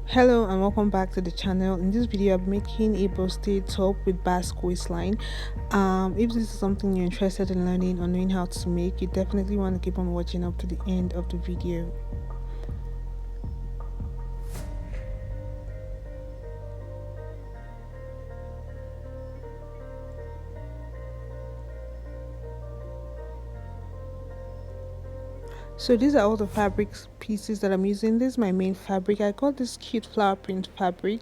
Hello and welcome back to the channel. In this video, I'm making a bustier top with Basque waistline. If this is something you're interested in learning or knowing how to make, you definitely want to keep on watching up to the end of the video. So these are all the fabric pieces that I'm using. This is my main fabric. I got this cute flower print fabric,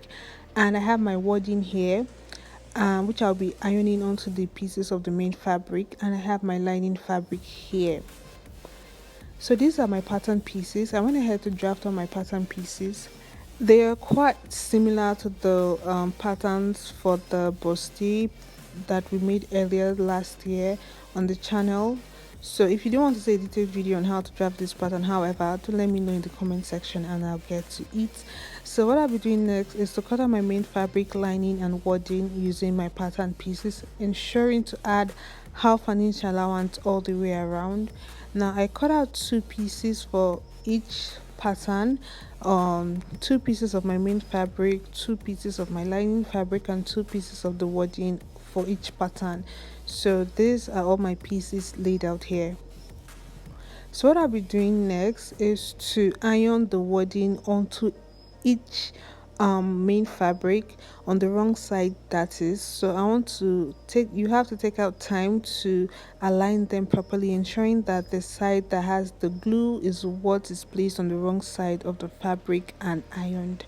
and I have my wadding here, which I'll be ironing onto the pieces of the main fabric, and I have my lining fabric here. So these are my pattern pieces. I went ahead to draft on my pattern pieces. They are quite similar to the patterns for the bustier that we made earlier last year on the channel. So if you don't want to see a detailed video on how to draft this pattern, however, do let me know in the comment section and I'll get to it. So what I'll be doing next is to cut out my main fabric, lining and wadding using my pattern pieces, ensuring to add half an inch allowance all the way around. Now I cut out two pieces for each pattern, two pieces of my main fabric, two pieces of my lining fabric and two pieces of the wadding for each pattern. So these are all my pieces laid out here. So what I'll be doing next is to iron the wadding onto each main fabric on the wrong side, that is. So I want to you have to take out time to align them properly, ensuring that the side that has the glue is what is placed on the wrong side of the fabric and ironed.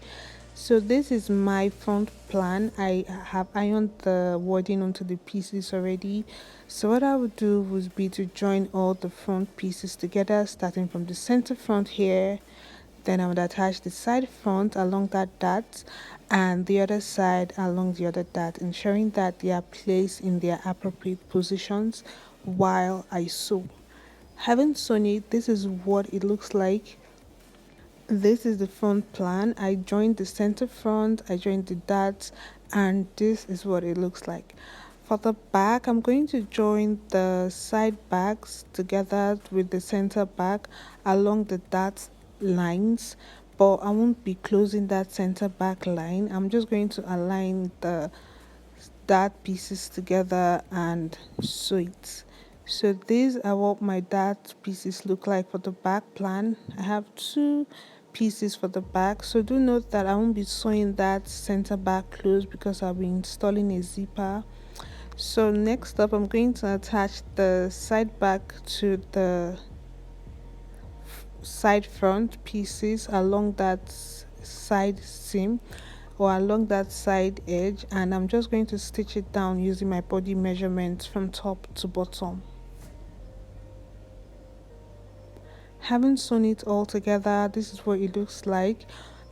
So this is my front plan. I have ironed the wadding onto the pieces already. So what I would do would be to join all the front pieces together, starting from the center front here. Then I would attach the side front along that dart and the other side along the other dart, ensuring that they are placed in their appropriate positions while I sew. Having sewn it, this is what it looks like. This is the front plan. I joined the center front, I joined the darts, and this is what it looks like. For the back, I'm going to join the side backs together with the center back along the dart lines, but I won't be closing that center back line. I'm just going to align the dart pieces together and sew it. So these are what my dart pieces look like for the back plan. I have two pieces for the back, so do note that I won't be sewing that center back close because I'll be installing a zipper. So next up, I'm going to attach the side back to the side front pieces along that side seam or along that side edge, and I'm just going to stitch it down using my body measurements from top to bottom. Having sewn it all together, this is what it looks like.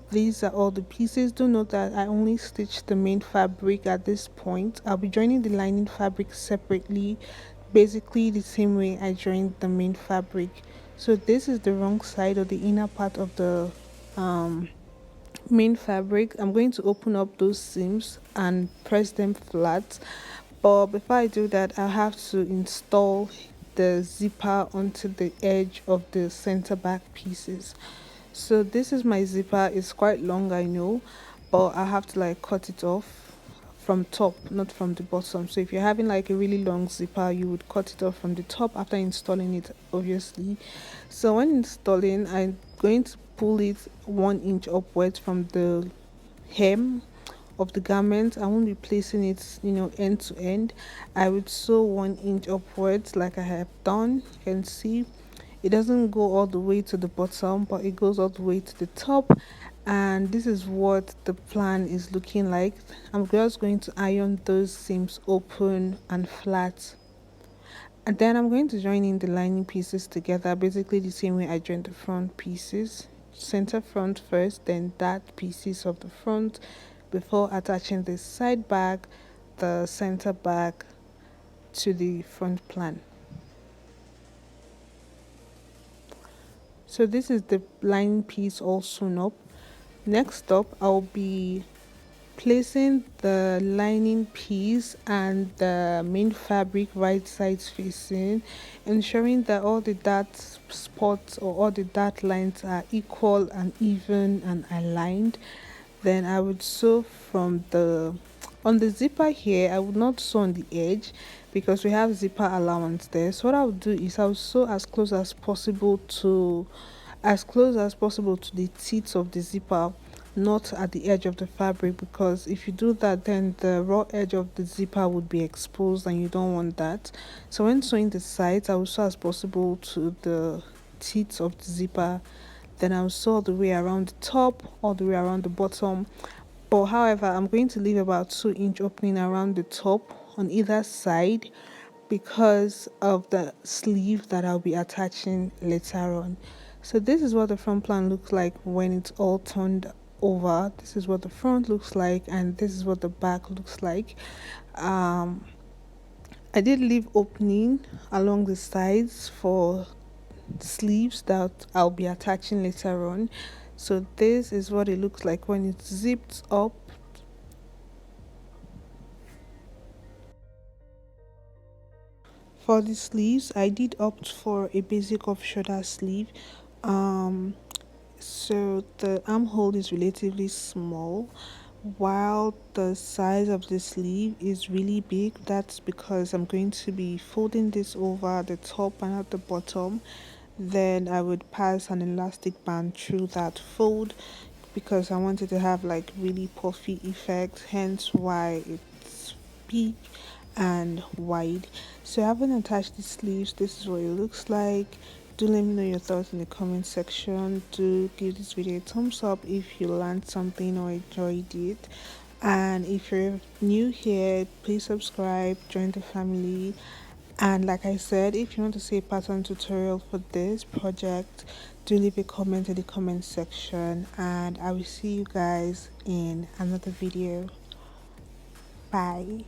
These are all the pieces. Do note that I only stitched the main fabric at this point. I'll be joining the lining fabric separately, basically the same way I joined the main fabric. So this is the wrong side or the inner part of the main fabric. I'm going to open up those seams and press them flat, but before I do that, I have to install the zipper onto the edge of the center back pieces. So this is my zipper. It's quite long, I know, but I have to like cut it off from top, not from the bottom. So if you're having like a really long zipper, you would cut it off from the top after installing it, obviously. So when installing, I'm going to pull it 1 inch upwards from the hem of the garment. I won't be placing it, end to end. I would sew 1 inch upwards like I have done. You can see it doesn't go all the way to the bottom, but it goes all the way to the top, and this is what the plan is looking like. I'm just going to iron those seams open and flat, and then I'm going to join in the lining pieces together, basically the same way I joined the front pieces. Center front first, then that pieces of the front before attaching the side back, the center back to the front plan. So this is the lining piece all sewn up. Next up, I'll be placing the lining piece and the main fabric right sides facing, ensuring that all the dart spots or all the dart lines are equal and even and aligned. Then I would sew from the on the zipper here. I would not sew on the edge because we have zipper allowance there. So what I would do is I would sew as close as possible to the teeth of the zipper, not at the edge of the fabric, because if you do that then the raw edge of the zipper would be exposed and you don't want that. So when sewing the sides, I will sew as possible to the teeth of the zipper. Then I'll sew all the way around the top, all the way around the bottom. But however, I'm going to leave about 2-inch opening around the top on either side because of the sleeve that I'll be attaching later on. So this is what the front plan looks like when it's all turned over. This is what the front looks like, and this is what the back looks like. I did leave opening along the sides for sleeves that I'll be attaching later on. So this is what it looks like when it's zipped up. For the sleeves, I did opt for a basic off shoulder sleeve. Um, so the armhole is relatively small while the size of the sleeve is really big. That's because I'm going to be folding this over the top and at the bottom. Then I would pass an elastic band through that fold because I wanted to have like really puffy effect, hence why it's big and wide. So I haven't attached the sleeves. This is what it looks like. Do let me know your thoughts in the comment section. Do give this video a thumbs up if you learned something or enjoyed it. And if you're new here, please subscribe, join the family. And like I said, if you want to see a pattern tutorial for this project, do leave a comment in the comment section, and I will see you guys in another video. Bye.